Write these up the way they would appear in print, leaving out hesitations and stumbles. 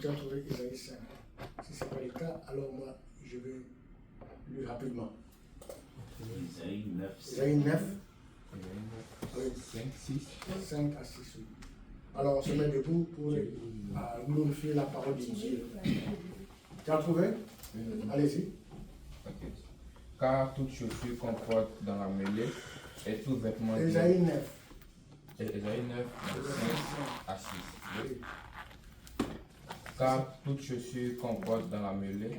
tu as trouvé Isaïe 5. Si ce n'est pas le cas, alors moi, je vais lire rapidement. Isaïe 9. Isaïe 9. Oui. 5, 6. 5 à 6. Oui. Alors on se met debout pour glorifier la parole de Dieu. Tu as trouvé? Allez-y. Okay. Car toute chaussure concorde dans la mêlée et tout vêtement. Isaïe 9. Isaïe 9, 5 à 6. Oui. Car toute chaussure concorde dans la mêlée.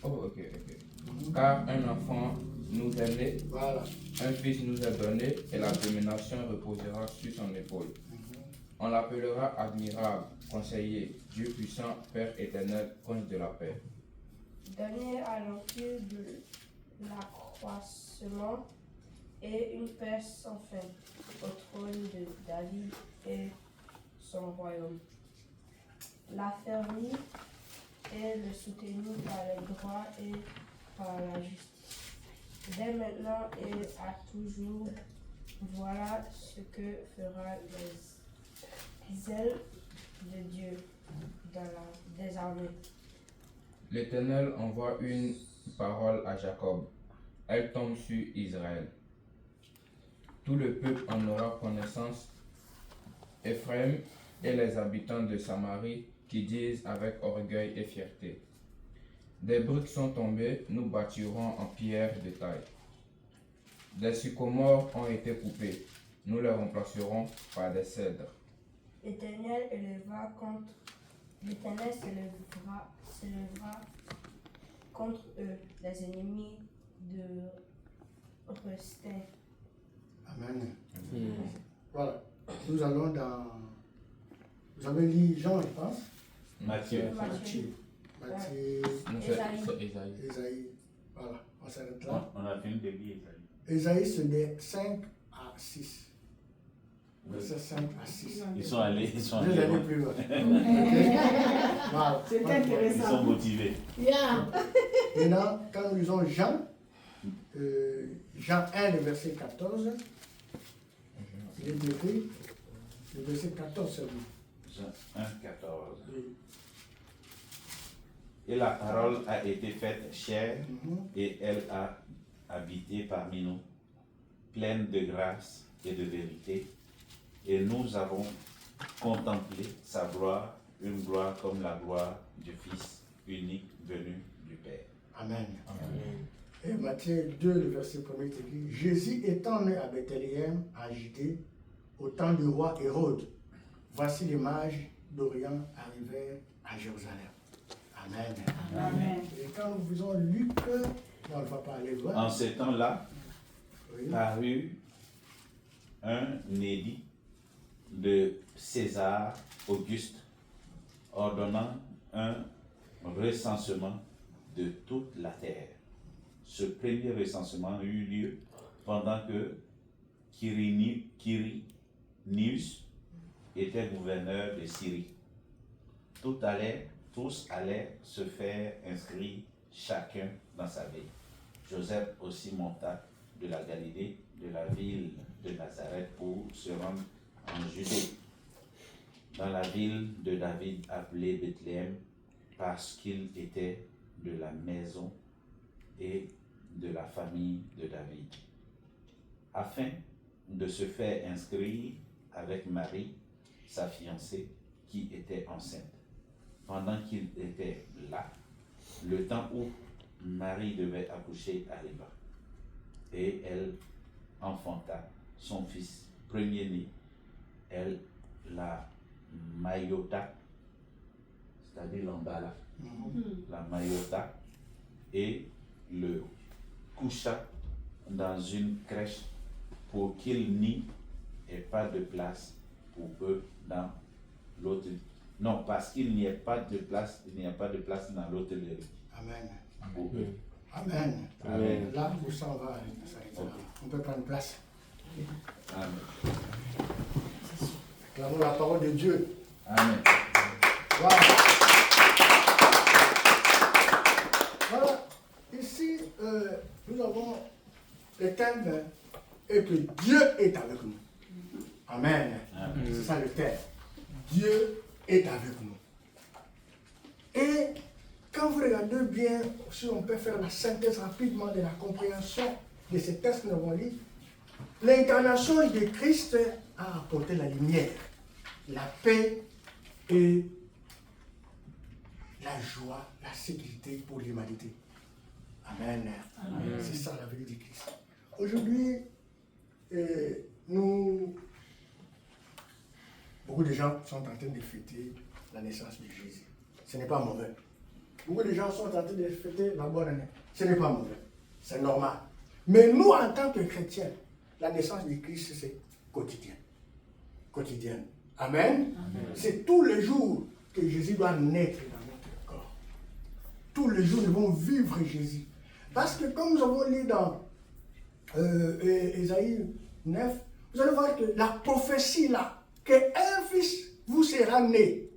Ok. Car un enfant nous est né, Voilà. un fils nous est donné, et la domination reposera sur son épaule. On l'appellera admirable, conseiller, Dieu puissant, Père éternel, prince de la paix. Donner à l'empire de l'accroissement et une paix sans fin au trône de David et son royaume. L'affermir et le soutenir par le droit et par la justice. Dès maintenant et à toujours, voilà ce que fera les ailes de Dieu dans des armées. L'Éternel envoie une parole à Jacob. Elle tombe sur Israël. Tout le peuple en aura connaissance. Éphraïm et les habitants de Samarie qui disent avec orgueil et fierté: des briques sont tombées, nous bâtirons en pierre de taille. Des sycomores ont été coupés, nous les remplacerons par des cèdres. L'Éternel s'élèvera contre eux, les ennemis de Restin. Amen. Voilà. Nous allons dans. Vous avez lu Jean, je pense. Matthieu. Matthieu. Non, c'est Isaïe. Isaïe. Voilà. On s'arrête là. On a fini de lire Isaïe. Isaïe, c'est de 5 à 6. Verset 5 à 6. Ils sont allés Je vais aller plus loin. Voilà. C'est Ils intéressant. sont motivés. Yeah. Maintenant, quand nous lisons Jean, Jean 1, le verset 14, il est écrit, le verset 14 seulement. Jean 1, 14. Oui. Et la parole a été faite chair Mhm. et elle a habité parmi nous, pleine de grâce et de vérité. Et nous avons contemplé sa gloire, une gloire comme la gloire du Fils unique venu du Père. Amen. Amen. Et Matthieu 2, le verset 1er est écrit, Jésus étant né à Bethléem, en Judée, au temps du roi Hérode, voici les mages d'Orient arrivèrent à Jérusalem. Amen. Amen. Et quand nous faisons Luc, on ne va pas aller loin. En ce temps-là, Oui. parut un édit de César Auguste ordonnant un recensement de toute la terre. Ce premier recensement eut lieu pendant que Quirinius était gouverneur de Syrie. Tous allaient se faire inscrire chacun dans sa ville. Joseph aussi monta de la Galilée, de la ville de Nazareth, pour se rendre en Judée, dans la ville de David appelée Bethléem, parce qu'il était de la maison et de la famille de David, afin de se faire inscrire avec Marie, sa fiancée, qui était enceinte. Pendant qu'il était là, le temps où Marie devait accoucher arriva, et elle enfanta son fils premier-né. Elle la maillota, c'est-à-dire l'emballa, la maillota, et le coucha dans une crèche pour qu'il n'y ait pas de place pour eux dans l'hôtel. Non, parce qu'il n'y a pas de place, il n'y a pas de place dans l'hôtellerie Amen. pour eux. Amen. Amen. Là, où ça va, ça. On peut prendre place. Amen. Acclamons la parole de Dieu. Amen. Voilà. Voilà. Ici, nous avons le thème et que Dieu est avec nous. Amen. Amen. C'est ça le thème. Dieu est avec nous. Et quand vous regardez bien, si on peut faire la synthèse rapidement de la compréhension de ces textes que nous avons lus, l'incarnation de Christ a apporté la lumière, la paix et la joie, la sécurité pour l'humanité. Amen. Amen. C'est ça la vérité de Christ. Aujourd'hui, beaucoup de gens sont en train de fêter la naissance de Jésus. Ce n'est pas mauvais. Beaucoup de gens sont en train de fêter la bonne année. Ce n'est pas mauvais. C'est normal. Mais nous, en tant que chrétiens, la naissance de Christ, c'est quotidien. Quotidienne. Amen. Amen. C'est tous les jours que Jésus doit naître dans notre corps. Tous les jours, nous devons vivre Jésus. Parce que comme nous avons lu dans Ésaïe 9, vous allez voir que la prophétie là, qu'un fils vous sera né,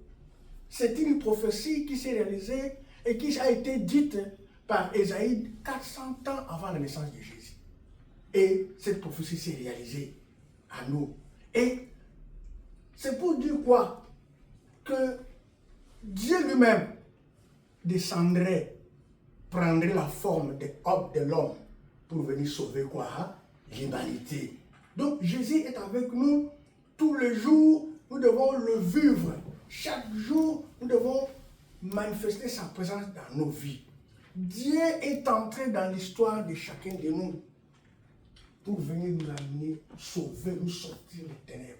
c'est une prophétie qui s'est réalisée et qui a été dite par Ésaïe 400 ans avant la naissance de Jésus. Et cette prophétie s'est réalisée à nous. Et c'est pour dire quoi? Que Dieu lui-même descendrait, prendrait la forme de l'homme pour venir sauver quoi? L'humanité. Donc Jésus est avec nous tous les jours, nous devons le vivre. Chaque jour, nous devons manifester sa présence dans nos vies. Dieu est entré dans l'histoire de chacun de nous pour venir nous amener, sauver, nous sortir des ténèbres.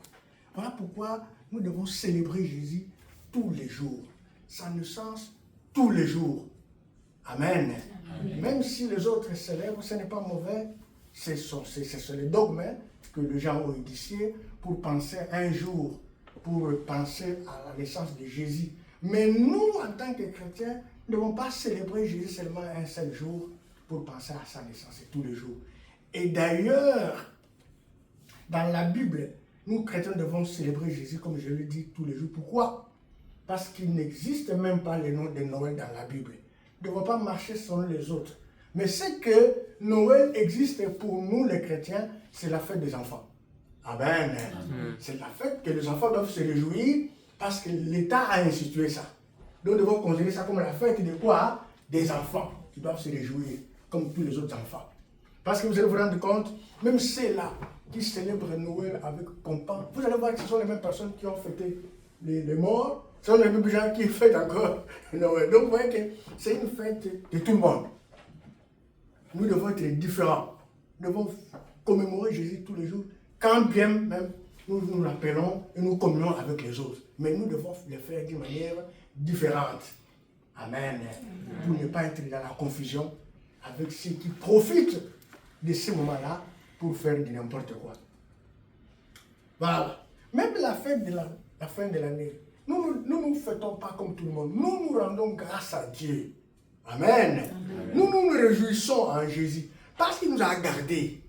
Voilà pourquoi nous devons célébrer Jésus tous les jours. Sa naissance tous les jours. Amen. Amen. Même si les autres célèbrent, ce n'est pas mauvais. C'est le dogme que les gens ont initié pour penser un jour, pour penser à la naissance de Jésus. Mais nous, en tant que chrétiens, ne devons pas célébrer Jésus seulement un seul jour pour penser à sa naissance, c'est tous les jours. Et d'ailleurs, dans la Bible, nous chrétiens devons célébrer Jésus, comme je le dis, tous les jours. Pourquoi? Parce qu'il n'existe même pas le nom de Noël dans la Bible. Nous ne devons pas marcher selon les autres. Mais ce que Noël existe pour nous, les chrétiens, c'est la fête des enfants. Amen. C'est la fête que les enfants doivent se réjouir parce que l'État a institué ça. Donc nous devons considérer ça comme la fête de quoi? Des enfants qui doivent se réjouir comme tous les autres enfants. Parce que vous allez vous rendre compte, même ceux-là qui célèbrent Noël avec pompe, vous allez voir que ce sont les mêmes personnes qui ont fêté les morts, ce sont les mêmes gens qui fêtent encore Noël. Donc vous voyez que c'est une fête de tout le monde. Nous devons être différents. Nous devons commémorer Jésus tous les jours, quand bien même nous nous rappelons et nous communions avec les autres. Mais nous devons le faire d'une manière différente. Amen. Pour ne pas être dans la confusion avec ceux qui profitent de ce moment-là pour faire de n'importe quoi. Voilà. Même la fête de la fin de l'année, nous ne fêtons pas comme tout le monde. Nous nous rendons grâce à Dieu. Amen. Amen. Nous nous réjouissons en Jésus parce qu'il nous a gardés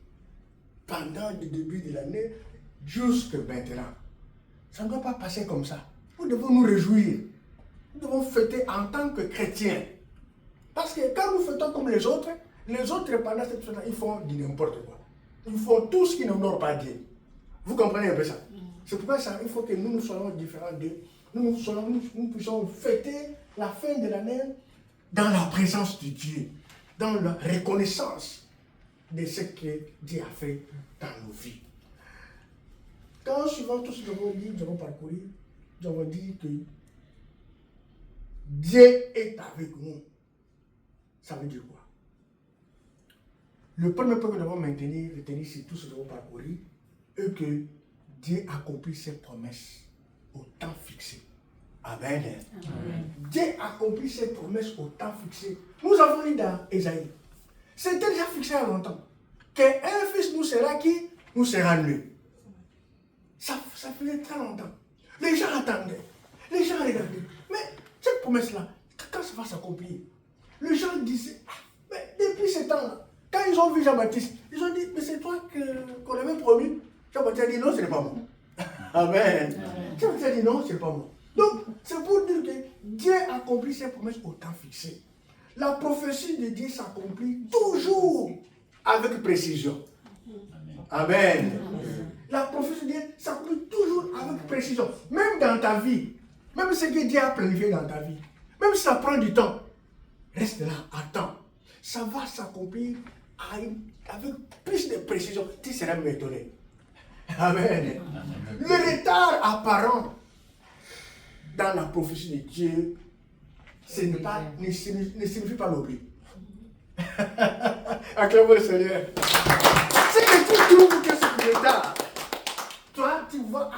pendant le début de l'année jusqu'à maintenant. Ça ne doit pas passer comme ça. Nous devons nous réjouir. Nous devons fêter en tant que chrétiens. Parce que quand nous fêtons comme les autres pendant cette fête, ils font du n'importe quoi. Ils font tout ce qui n'honore pas Dieu. Vous comprenez un peu ça? C'est pourquoi il faut que nous soyons différents d'eux. Nous puissions fêter la fin de l'année dans la présence de Dieu, dans la reconnaissance de ce que Dieu a fait dans nos vies. Quand suivant tout ce que nous avons dit, nous avons parcouru, nous avons dit que Dieu est avec nous. Ça veut dire quoi? Le premier point que nous devons retenir sur tout ce que nous avons parcouru est que Dieu accomplit ses promesses au temps fixé. Amen. Amen. Dieu accomplit ses promesses au temps fixé. Nous avons lu dans Ésaïe. C'était déjà fixé à longtemps. Qu'un fils nous sera qui? Nous sera né. Ça faisait très longtemps. Les gens attendaient. Les gens regardaient. Mais cette promesse-là, quand ça va s'accomplir? Les gens disaient, mais depuis ce temps-là, quand ils ont vu Jean-Baptiste, ils ont dit, mais c'est toi qu'on avait promis. Jean-Baptiste a dit, non, ce n'est pas moi. Amen. Jean-Baptiste a dit, non, ce n'est pas moi. Donc, c'est pour dire que Dieu accomplit ses promesses au temps fixé. La prophétie de Dieu s'accomplit toujours avec précision. Amen. Amen. La prophétie de Dieu s'accomplit toujours avec précision. Même dans ta vie, même ce que Dieu a planifié dans ta vie, même si ça prend du temps, reste là, attends. Ça va s'accomplir avec plus de précision. Tu seras m'étonné. Amen. Le retard apparent dans la prophétie de Dieu, ne signifie pas l'oubli. Acclamons le Seigneur. C'est que tu trouves que c'est du retard. Toi, tu vois,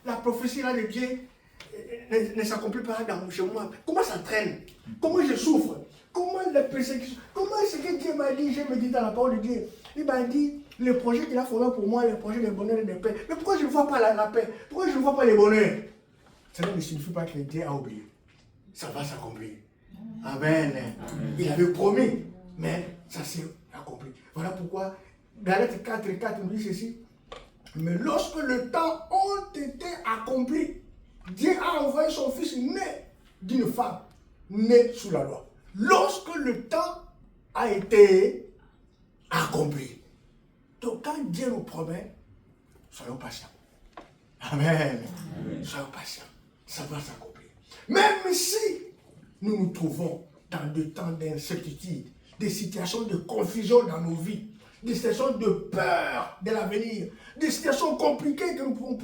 la prophétie là de Dieu ne s'accomplit pas chez moi. Comment ça traîne? Comment je souffre? Comment la persécution? Comment ce que Dieu m'a dit? Je me dis dans la parole de Dieu. Il m'a dit, le projet qu'il a formé pour moi, le projet de bonheur et de paix. Mais pourquoi je ne vois pas la paix? Pourquoi je ne vois pas le bonheur? Cela ne signifie pas que Dieu a oublié. Ça va s'accomplir. Amen. Amen. Il avait promis, mais ça s'est accompli. Voilà pourquoi Galates 4:4 nous dit ceci. Mais lorsque le temps a été accompli, Dieu a envoyé son fils né d'une femme, né sous la loi. Lorsque le temps a été accompli. Donc quand Dieu nous promet, soyons patients. Amen. Amen. Soyons patients. Ça va s'accomplir. Même si nous nous trouvons dans des temps d'incertitude, des situations de confusion dans nos vies, des situations de peur de l'avenir, des situations compliquées que nous pouvons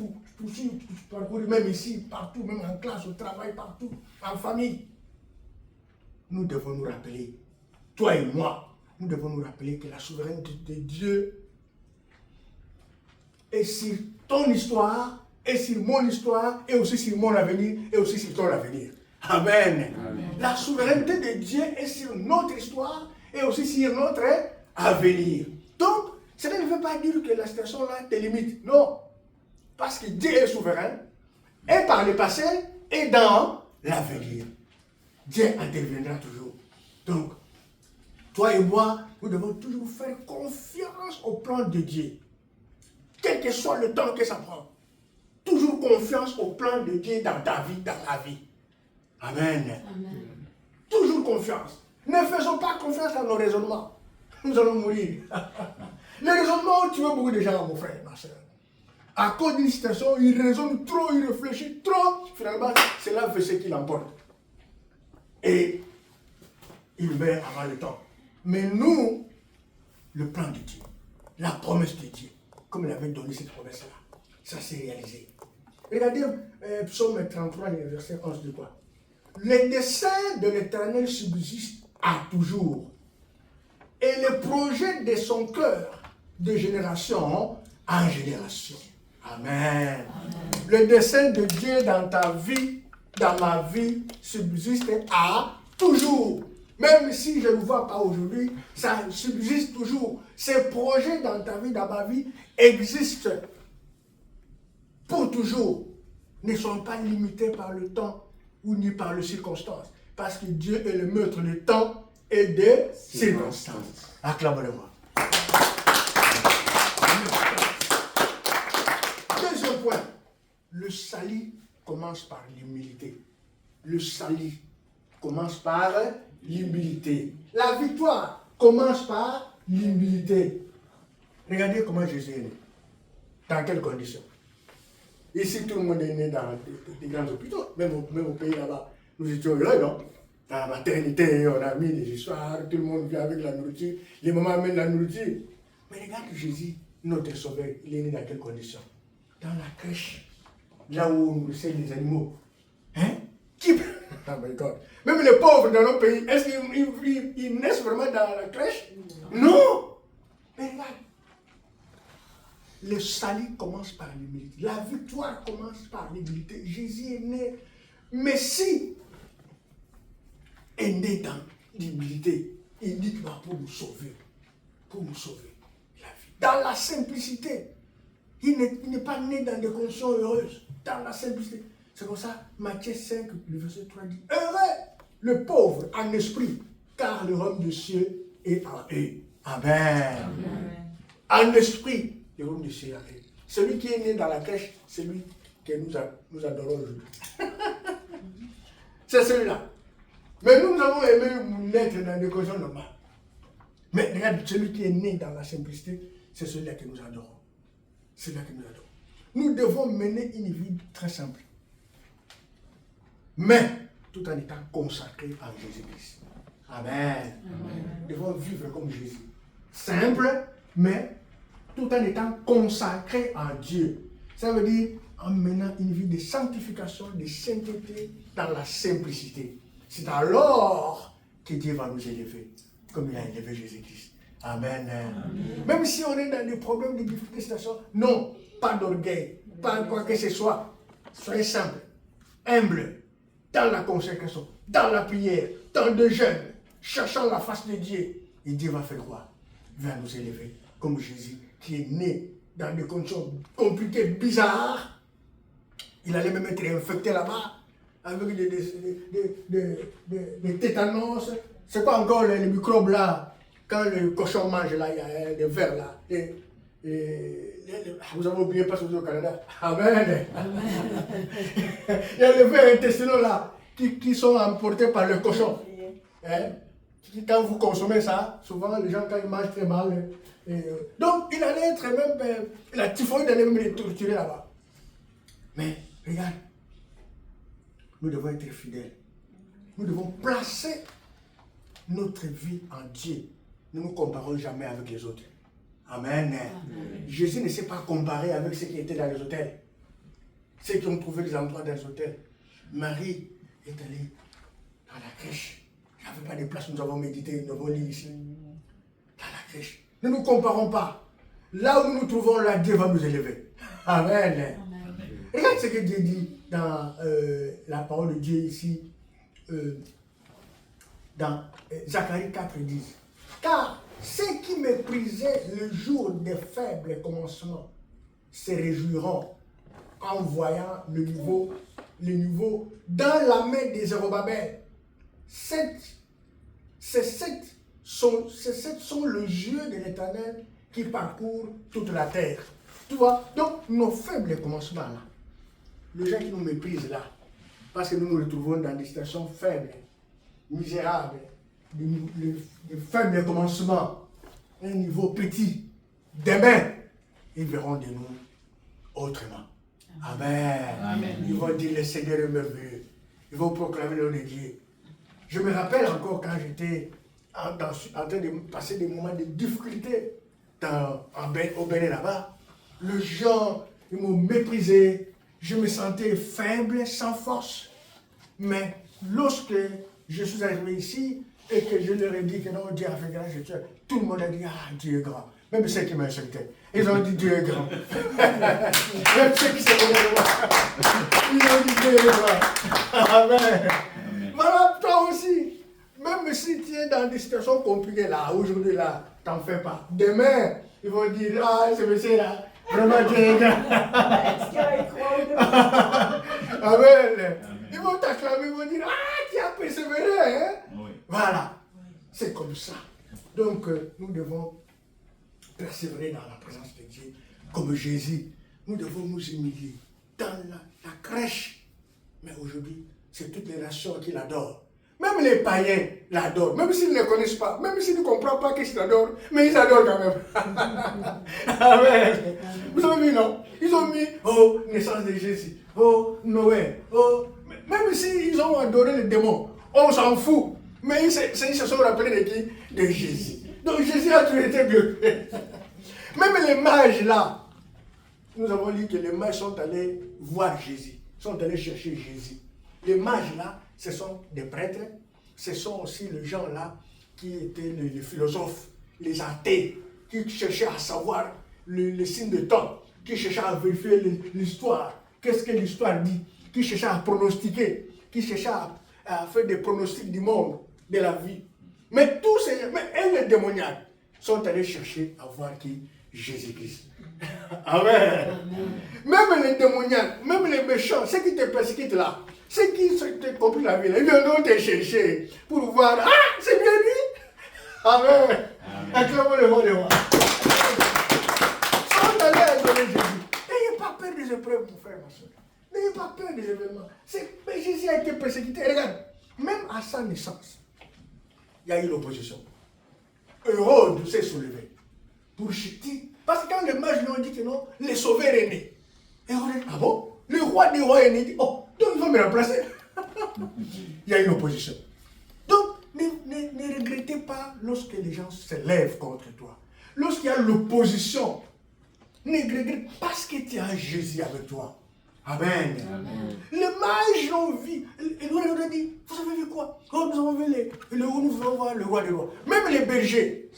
parcourir, même ici, partout, même en classe, au travail, partout, en famille. Nous devons nous rappeler, toi et moi, nous devons nous rappeler que la souveraineté de Dieu est sur ton histoire, est sur mon histoire, et aussi sur mon avenir, et aussi sur ton avenir. Amen. Amen. La souveraineté de Dieu est sur notre histoire, et aussi sur notre avenir. Donc, cela ne veut pas dire que la situation-là te limite. Non. Parce que Dieu est souverain, et par le passé, et dans l'avenir. Dieu interviendra toujours. Donc, toi et moi, nous devons toujours faire confiance au plan de Dieu. Quel que soit le temps que ça prend. Toujours confiance au plan de Dieu dans ta vie, dans ma vie. Amen. Amen. Toujours confiance. Ne faisons pas confiance à nos raisonnements. Nous allons mourir. Les raisonnements tuent beaucoup de gens, mon frère, ma soeur. À cause d'une situation, il raisonne trop, il réfléchit trop. Finalement, c'est là ce qui l'emporte. Et il meurt avant le temps. Mais nous, le plan de Dieu, la promesse de Dieu, comme il avait donné cette promesse-là, ça s'est réalisé. Regardez Psaume 33, verset 11 de quoi? Les desseins de l'Éternel subsistent à toujours, et les projets de son cœur de génération en génération. Amen. Amen. Le dessein de Dieu dans ta vie, dans ma vie, subsiste à toujours. Même si je ne le vois pas aujourd'hui, ça subsiste toujours. Ces projets dans ta vie, dans ma vie, existent pour toujours. Ne sont pas limités par le temps ou ni par les circonstances. Parce que Dieu est le maître du temps et des circonstances. Acclamez-moi. Deuxième point. Le salut commence par l'humilité. Le salut commence par l'humilité. La victoire commence par l'humilité. Regardez comment Jésus est né. Dans quelles conditions? Ici, tout le monde est né dans des grands hôpitaux. Même au pays là-bas, nous étions heureux, non? Dans la maternité, on a mis des histoires, tout le monde vient avec la nourriture. Les mamans amènent la nourriture. Mais regarde Jésus, notre sauveur, il est né dans quelles conditions? Dans la crèche, là où on nourrissait les animaux. Hein? Oh my God. Même les pauvres dans nos pays, est-ce qu'ils naissent vraiment dans la crèche? Non! Mais regarde. Le salut commence par l'humilité. La victoire commence par l'humilité. Jésus est né. Messie est né dans l'humilité. Uniquement pour nous sauver. Pour nous sauver la vie. Dans la simplicité. Il n'est pas né dans des conditions heureuses. Dans la simplicité. C'est pour ça, Matthieu 5, le verset 3 dit, heureux le pauvre en esprit, car le royaume des cieux est en eux. Amen. Amen. En esprit, le royaume des cieux est en eux. Celui qui est né dans la crèche, c'est lui que nous adorons aujourd'hui. C'est celui-là. Mais nous avons aimé naître dans des conditions normales. Mais regarde, celui qui est né dans la simplicité, c'est celui-là que nous adorons. C'est celui-là que nous adorons. nous devons mener une vie très simple. Mais tout en étant consacrés à Jésus-Christ. Amen. Nous devons vivre comme Jésus. Simple, mais tout en étant consacrés à Dieu. Ça veut dire en menant une vie de sanctification, de sainteté, dans la simplicité. C'est alors que Dieu va nous élever, comme il a élevé Jésus-Christ. Amen. Même si on est dans des problèmes, des difficultés, situations, non, pas d'orgueil, pas quoi que ce soit. Soyez simple, humble, dans la consécration, dans la prière, dans le jeûne, cherchant la face de Dieu. Et Dieu va faire quoi? Il va nous élever, comme Jésus, qui est né dans des conditions compliquées, bizarres. Il allait même être infecté là-bas, avec des tétanos. C'est quoi encore les microbes là? Quand le cochon mange là, il y a des vers là. Vous avez oublié parce que vous êtes au Canada. Amen. Il y a les vers intestinaux là qui sont emportés par le cochon. Hein? Quand vous consommez ça, souvent les gens quand ils mangent très mal. Donc il allait être même, la typhoïde allait même les torturer là-bas. Mais regarde, nous devons être fidèles. Nous devons placer notre vie en Dieu. Nous ne nous comparons jamais avec les autres. Amen. Jésus ne s'est pas comparé avec ceux qui étaient dans les hôtels. Ceux qui ont trouvé des endroits dans les hôtels. Marie est allée dans la crèche. Il n'y avait pas de place où nous avons médité, nous avons lu ici. Dans la crèche. Ne nous comparons pas. Là où nous nous trouvons, là, Dieu va nous élever. Amen. Regarde ce que Dieu dit dans la parole de Dieu ici, dans Zacharie 4, 10. Car ceux qui méprisaient le jour des faibles commencements se réjouiront en voyant le nouveau dans la main des Zérubabel. Ces sept sont le yeux de l'Éternel qui parcourt toute la terre. Tu vois, donc nos faibles commencements là, les gens qui nous méprisent là, parce que nous nous retrouvons dans des situations faibles, misérables, de faibles commencements, un niveau petit, demain, ils verront de nous autrement. Amen. Amen. Ils vont dire le Seigneur est merveilleux. Ils vont proclamer le nom de Dieu. Je me rappelle encore quand j'étais en train de passer des moments de difficulté au Bénin là-bas. Les gens, ils m'ont méprisé. Je me sentais faible, sans force. Mais lorsque je suis arrivé ici et que je leur ai dit que non, Dieu a fait grâce, tout le monde a dit, ah, Dieu est grand. Même ceux qui m'insultaient. Ils ont dit Dieu est grand. Même ceux qui se connaissent moi. Ils ont dit Dieu est grand. Amen. Voilà, toi aussi. Même si tu es dans des situations compliquées là, aujourd'hui là, t'en fais pas. Demain, ils vont dire, ah, ce monsieur là, vraiment Dieu est grand. Amen. Ils vont t'acclamer, ils vont dire, ah, tu as persévéré. Hein? Oui. Voilà. C'est comme ça. Donc, nous devons persévérer dans la présence de Dieu, comme Jésus. Nous devons nous humilier dans la crèche. Mais aujourd'hui, c'est toutes les nations qui l'adorent. Même les païens l'adorent, même s'ils ne le connaissent pas, même s'ils ne comprennent pas qu'ils l'adorent, mais ils adorent quand même. Amen. Vous avez vu, non? Ils ont mis, oh, naissance de Jésus, oh, Noël, oh, même s'ils ont adoré les démons, on s'en fout. Mais ils se sont rappelés de qui? De Jésus. Donc Jésus a toujours été glorifié. Même les mages là, nous avons dit que les mages sont allés voir Jésus, sont allés chercher Jésus. Les mages là, ce sont des prêtres, ce sont aussi les gens là qui étaient les philosophes, les athées, qui cherchaient à savoir les signes de temps, qui cherchaient à vérifier l'histoire, qu'est-ce que l'histoire dit, qui cherchaient à pronostiquer, qui cherchaient à faire des pronostics du monde, de la vie. Mais tous ces gens, les démoniaques, sont allés chercher à voir qui? Jésus-Christ. Amen. Même les démoniaques, même les méchants, ceux qui te persécutent là, ceux qui te compliquent la vie, ils viendront te chercher pour voir, ah, c'est bien dit. Amen. Acclamons le roi des rois. Sont allés adorer Jésus. N'ayez pas peur des épreuves, mon frère, ma soeur. N'ayez pas peur des événements. Mais Jésus a été persécuté. Regarde, même à sa naissance, il y a eu l'opposition. Hérode s'est soulevé pour chuter. Parce que quand les mages lui ont dit que non, le sauveur est né. Et on dit, ah bon? Le roi des rois est dit, oh, donc il va me remplacer. Il y a une opposition. Donc, ne regrettez pas lorsque les gens se lèvent contre toi. Lorsqu'il y a l'opposition, ne regrette pas parce que tu as Jésus avec toi. Amen. Amen. Les mages l'ont vu. Et nous, on a dit, vous avez vu quoi? Oh, nous avons vu nous allons voir le roi des rois. Même les bergers.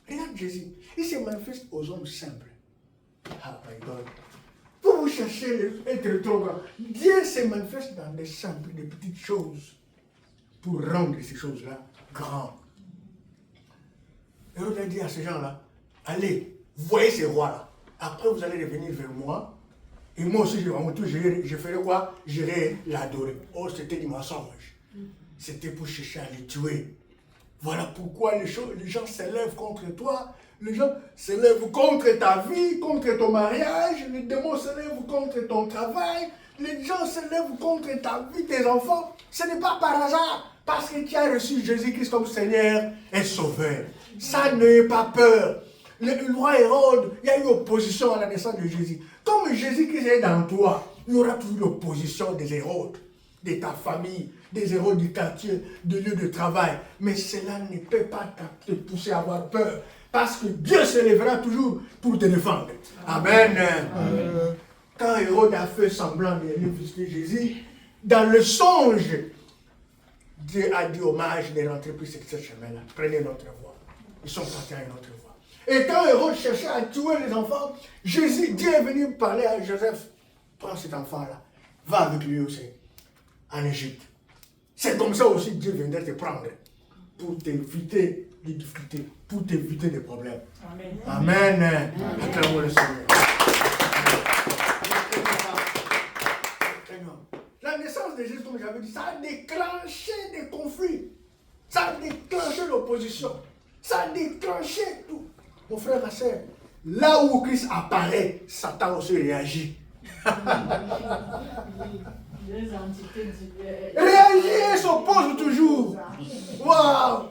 Regarde Jésus. Il se manifeste aux hommes simples. Ah, my God. Vous cherchez être trop grand. Dieu se manifeste dans des simples, des petites choses pour rendre ces choses-là grandes. Et on a dit à ces gens-là, allez, voyez ces rois-là. Après, vous allez revenir vers moi. Et moi aussi, je ferai quoi? J'irai l'adorer. Oh, c'était du mensonge. C'était pour chercher à les tuer. Voilà pourquoi les gens s'élèvent contre toi. Les gens s'élèvent contre ta vie, contre ton mariage. Les démons s'élèvent contre ton travail. Les gens s'élèvent contre ta vie, tes enfants. Ce n'est pas par hasard. Parce que tu as reçu Jésus-Christ comme Seigneur et Sauveur. Ça n'ayez pas peur. Le roi Hérode, il y a eu opposition à la naissance de Jésus. Comme Jésus-Christ est dans toi, il y aura toujours l'opposition des Hérodes, de ta famille, des Hérodes du quartier, du lieu de travail. Mais cela ne peut pas te pousser à avoir peur. Parce que Dieu se lèvera toujours pour te défendre. Amen. Amen. Quand Hérode a fait semblant d'aller visiter Jésus, dans le songe, Dieu a dit aux mages de rentrer plus sur ce chemin-là. Prenez notre voie. Ils sont partis à une autre voie. Et quand Hérode cherchait à tuer les enfants, Dieu est venu parler à Joseph. Prends cet enfant-là, va avec lui aussi, en Égypte. C'est comme ça aussi que Dieu viendra te prendre, pour t'éviter des difficultés, pour t'éviter des problèmes. Amen. Amen. Acclamons le Seigneur. La naissance de Jésus, comme j'avais dit, ça a déclenché des conflits. Ça a déclenché l'opposition. Ça a déclenché tout. Mon frère, ma soeur, là où Christ apparaît, Satan aussi réagit. Réagit et s'oppose toujours. Waouh!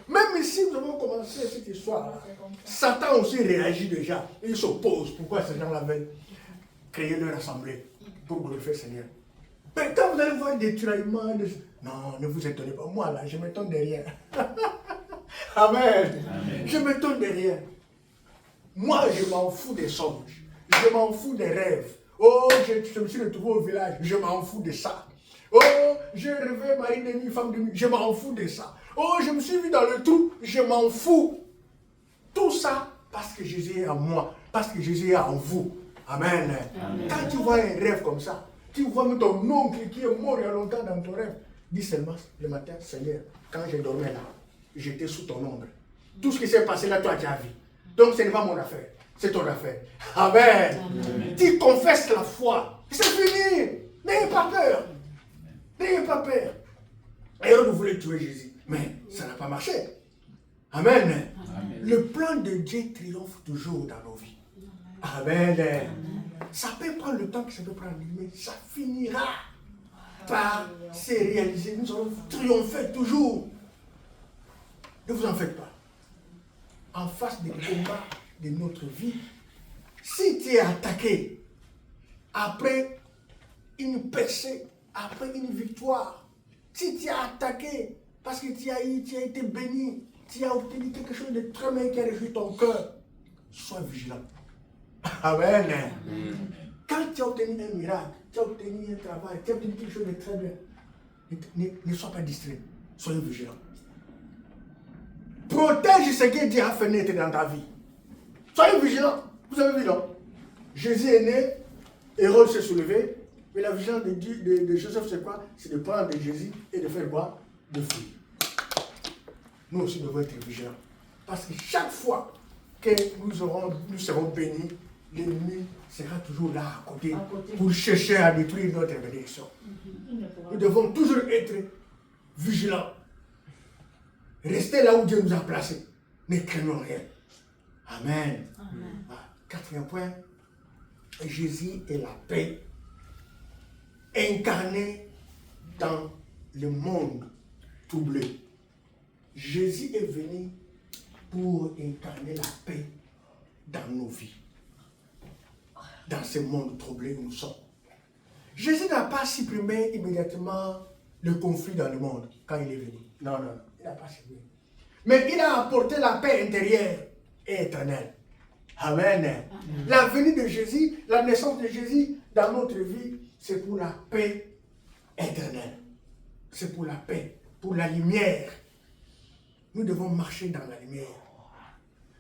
Même ici, nous avons commencé cette histoire. Satan aussi réagit déjà. Il s'oppose. Pourquoi ces gens-là veulent créer leur assemblée pour glorifier le Seigneur? Mais quand vous allez voir des tiraillements, non, ne vous étonnez pas. Moi, là, je m'étonne de rien. Amen. Amen. Je m'étonne de rien. Moi, je m'en fous des songes. Je m'en fous des rêves. Oh, je me suis retrouvé au village. Je m'en fous de ça. Oh, j'ai rêvé mari de nuit, femme de nuit. Je m'en fous de ça. Oh, je me suis vu dans le trou. Je m'en fous. Tout ça parce que Jésus est en moi. Parce que Jésus est en vous. Amen. Amen. Quand tu vois un rêve comme ça, tu vois même ton oncle qui est mort il y a longtemps dans ton rêve. Dis seulement le matin, Seigneur, quand je dormais là, j'étais sous ton ombre. Tout ce qui s'est passé là, toi tu as vu. Donc ce n'est pas mon affaire, c'est ton affaire. Amen. Amen. Tu confesses la foi. C'est fini. N'ayez pas peur. N'ayez pas peur. Hérode voulait tuer Jésus, mais ça n'a pas marché. Amen. Amen. Le plan de Dieu triomphe toujours dans nos vies. Amen. Amen. Ça peut prendre le temps que ça peut prendre, mais ça finira par se réaliser. Nous allons triompher toujours. Ne vous en faites pas. En face des combats de notre vie, si tu es attaqué après une percée, après une victoire, si tu es attaqué parce que tu as été béni, tu as obtenu quelque chose de très bien qui a réjoui ton cœur, sois vigilant. Amen. Amen. Quand tu as obtenu un miracle, tu as obtenu un travail, tu as obtenu quelque chose de très bien, ne sois pas distrait, soyez vigilant. Protège ce que Dieu a fait naître dans ta vie. Soyez vigilants. Vous avez vu, non? Jésus est né, Hérode s'est soulevé, mais la vigilance de Joseph, c'est quoi? C'est de prendre de Jésus et de faire quoi? De fuir. Nous aussi devons être vigilants. Parce que chaque fois que nous serons bénis, l'ennemi sera toujours là à côté pour chercher à détruire notre bénédiction. Nous devons toujours être vigilants. Restez là où Dieu nous a placés. Ne craignons rien. Amen. Amen. Quatrième point, Jésus est la paix incarnée dans le monde troublé. Jésus est venu pour incarner la paix dans nos vies. dans ce monde troublé où nous sommes. Jésus n'a pas supprimé immédiatement le conflit dans le monde quand il est venu. Non, il n'a pas supprimé. Mais il a apporté la paix intérieure et éternelle. Amen. La venue de Jésus, la naissance de Jésus dans notre vie, c'est pour la paix éternelle. C'est pour la paix, pour la lumière. Nous devons marcher dans la lumière.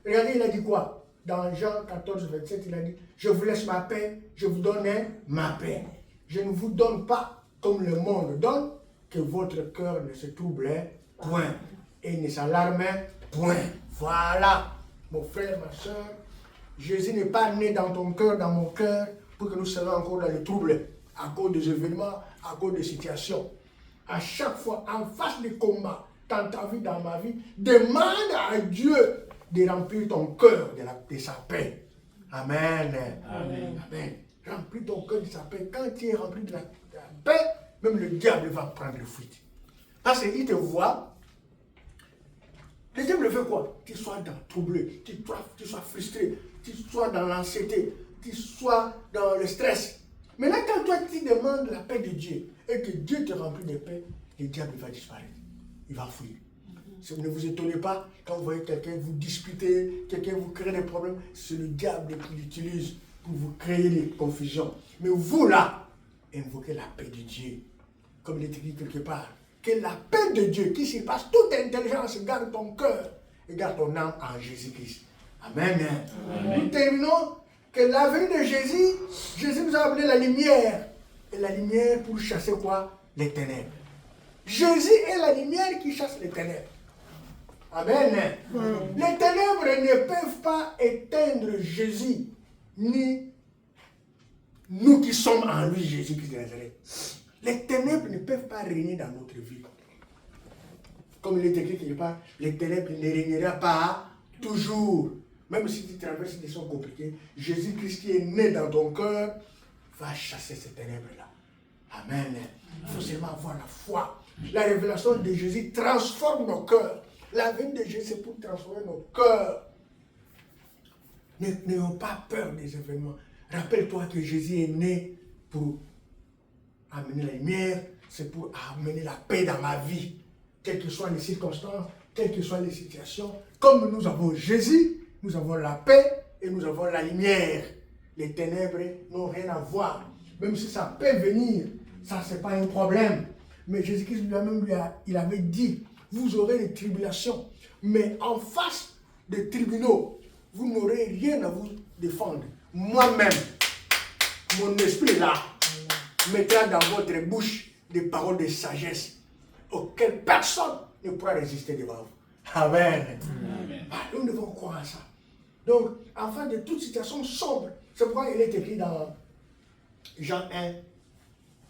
Regardez, il a dit quoi? Dans Jean 14, 27, il a dit, je vous laisse ma paix, je vous donne ma paix. Je ne vous donne pas comme le monde donne, que votre cœur ne se trouble point et ne s'alarme point. Voilà, mon frère, ma soeur, Jésus n'est pas né dans ton cœur, dans mon cœur, pour que nous soyons encore dans le trouble, à cause des événements, à cause des situations. À chaque fois, en face des combats, dans ta vie, dans ma vie, demande à Dieu de remplir ton cœur de sa paix. Amen. Amen. Amen. Remplis ton cœur de sa paix. Quand tu es rempli de la paix, même le diable va prendre le fuite. Parce qu'il te voit. Le diable fait quoi? Tu sois troublé, tu sois frustré, tu sois dans l'anxiété, tu sois dans le stress. Maintenant, quand toi tu demandes la paix de Dieu et que Dieu te remplit de paix, le diable va disparaître. Il va fuir. Ne vous étonnez pas quand vous voyez quelqu'un vous disputer, quelqu'un vous crée des problèmes, c'est le diable qui l'utilise pour vous créer des confusions. Mais vous là, invoquez la paix de Dieu. Comme il est écrit quelque part, que la paix de Dieu qui surpasse toute intelligence garde ton cœur et garde ton âme en Jésus-Christ. Amen. Amen. Nous terminons que la venue de Jésus, Jésus nous a amené la lumière. Et la lumière pour chasser quoi? Les ténèbres. Jésus est la lumière qui chasse les ténèbres. Amen. Les ténèbres ne peuvent pas éteindre Jésus, ni nous qui sommes en lui, Jésus-Christ de Nazareth. Les ténèbres ne peuvent pas régner dans notre vie. Comme il est écrit quelque part, les ténèbres ne régneront pas toujours. Même si tu traverses des choses compliquées, Jésus-Christ qui est né dans ton cœur va chasser ces ténèbres-là. Amen. Il faut seulement avoir la foi. La révélation de Jésus transforme nos cœurs. La venue de Jésus, c'est pour transformer nos cœurs. N'ayons pas peur des événements. Rappelle-toi que Jésus est né pour amener la lumière, c'est pour amener la paix dans ma vie. Quelles que soient les circonstances, quelles que soient les situations. Comme nous avons Jésus, nous avons la paix et nous avons la lumière. Les ténèbres n'ont rien à voir. Même si ça peut venir, ça c'est pas un problème. Mais Jésus-Christ lui-même, il avait dit, vous aurez des tribulations, mais en face des tribunaux, vous n'aurez rien à vous défendre. Moi-même, mon esprit là, mettra dans votre bouche des paroles de sagesse auxquelles personne ne pourra résister devant vous. Amen. Amen. Nous devons croire à ça. Donc, en face de toute situation sombre, c'est pourquoi il est écrit dans Jean 1,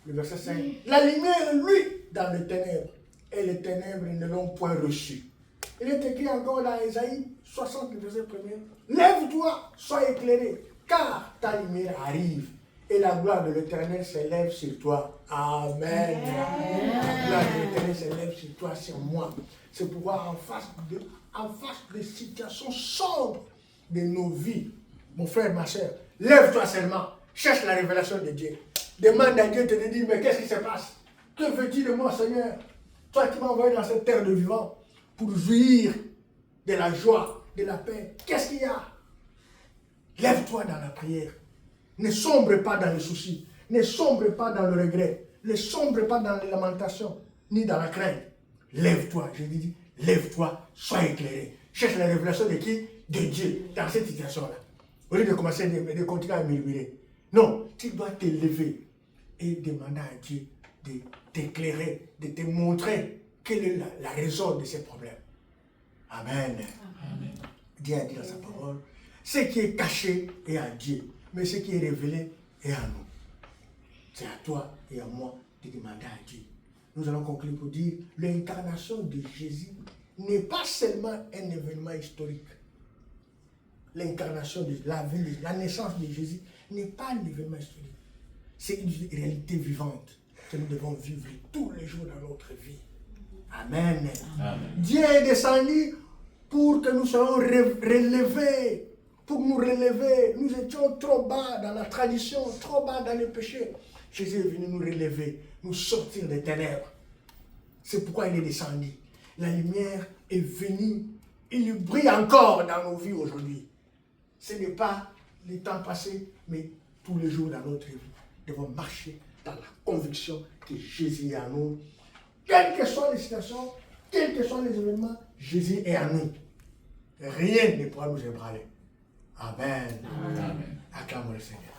le verset 5. La lumière, lui, dans les ténèbres, et les ténèbres ne l'ont point reçu. Il est écrit encore dans Ésaïe 60, le verset 1er. Lève-toi, sois éclairé, car ta lumière arrive, et la gloire de l'Éternel s'élève sur toi. Amen. La gloire de l'Éternel s'élève sur toi, sur moi. C'est pourquoi en face des situations sombres de nos vies, mon frère, ma soeur, lève-toi seulement, cherche la révélation de Dieu. Demande à Dieu de te dire, mais qu'est-ce qui se passe? Que veux-tu de moi, Seigneur? Toi qui m'as envoyé dans cette terre de vivants pour jouir de la joie, de la paix. Qu'est-ce qu'il y a? Lève-toi dans la prière. Ne sombre pas dans les soucis. Ne sombre pas dans le regret. Ne sombre pas dans les lamentations, ni dans la crainte. Lève-toi, je dis, lève-toi, sois éclairé. Cherche la révélation de qui? De Dieu, dans cette situation-là. Au lieu de commencer de continuer à murmurer. Non, tu dois te lever et demander à Dieu de t'éclairer, de te montrer quelle est la raison de ces problèmes. Amen. Amen. Dieu a dit dans sa parole, ce qui est caché est à Dieu, mais ce qui est révélé est à nous. C'est à toi et à moi de demander à Dieu. Nous allons conclure pour dire, l'incarnation de Jésus n'est pas seulement un événement historique. L'incarnation de la naissance de Jésus n'est pas un événement historique. C'est une réalité vivante que nous devons vivre tous les jours dans notre vie. Amen. Amen. Dieu est descendu pour que nous soyons relevés pour nous relever. Nous étions trop bas dans la tradition, trop bas dans le péché. Jésus est venu nous relever, nous sortir des ténèbres. C'est pourquoi il est descendu. La lumière est venue, il brille encore dans nos vies aujourd'hui. Ce n'est pas les temps passés, mais tous les jours dans notre vie. Nous devons marcher dans la conviction que Jésus est en nous. Quelles que soient les situations, quels que soient les événements, Jésus est en nous. Rien ne pourra nous ébranler. Amen. Amen. Acclamons le Seigneur.